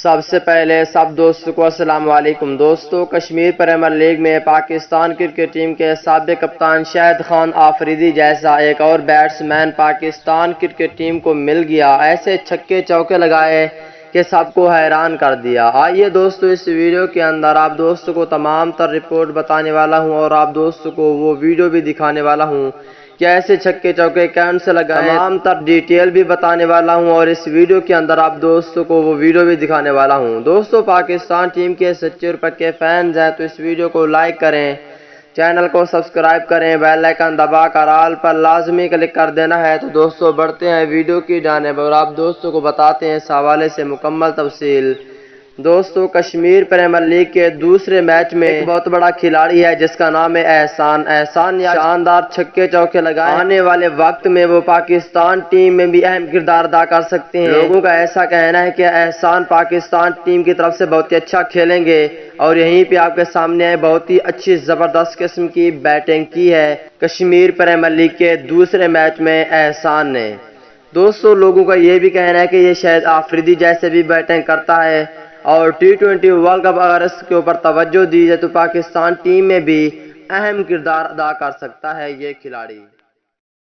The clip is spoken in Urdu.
سب سے پہلے سب دوستوں کو السلام علیکم دوستوں۔ کشمیر پریمیئر لیگ میں پاکستان کرکٹ ٹیم کے سابق کپتان شاہد خان آفریدی جیسا ایک اور بیٹسمین پاکستان کرکٹ ٹیم کو مل گیا۔ ایسے چھکے چوکے لگائے کہ سب کو حیران کر دیا۔ آئیے دوستوں، اس ویڈیو کے اندر آپ دوستوں کو تمام تر رپورٹ بتانے والا ہوں اور آپ دوستوں کو وہ ویڈیو بھی دکھانے والا ہوں کہ ایسے چھکے چوکے کون سے لگائے، تمام تر ڈیٹیل بھی بتانے والا ہوں اور اس ویڈیو کے اندر آپ دوستوں کو وہ ویڈیو بھی دکھانے والا ہوں۔ دوستوں، پاکستان ٹیم کے سچے اور پکے فینز ہیں تو اس ویڈیو کو لائک کریں، چینل کو سبسکرائب کریں، بیل آئیکن دبا کر آل پر لازمی کلک کر دینا ہے۔ تو دوستوں بڑھتے ہیں ویڈیو کی جانب اور آپ دوستوں کو بتاتے ہیں اس حوالے سے مکمل تفصیل۔ دوستوں، کشمیر پریمیئر لیگ کے دوسرے میچ میں ایک بہت بڑا کھلاڑی ہے جس کا نام ہے احسان یا شاندار چھکے چوکے لگائے۔ آنے والے وقت میں وہ پاکستان ٹیم میں بھی اہم کردار ادا کر سکتے ہیں۔ لوگوں کا ایسا کہنا ہے کہ احسان پاکستان ٹیم کی طرف سے بہت ہی اچھا کھیلیں گے اور یہیں پہ آپ کے سامنے بہت ہی اچھی زبردست قسم کی بیٹنگ کی ہے کشمیر پریمیئر لیگ کے دوسرے میچ میں احسان نے۔ دوستوں، لوگوں کا یہ بھی کہنا ہے کہ یہ شاید آفریدی جیسے بھی بیٹنگ کرتا ہے اور T20 ورلڈ کپ اگر اس کے اوپر توجہ دی جائے تو پاکستان ٹیم میں بھی اہم کردار ادا کر سکتا ہے یہ کھلاڑی۔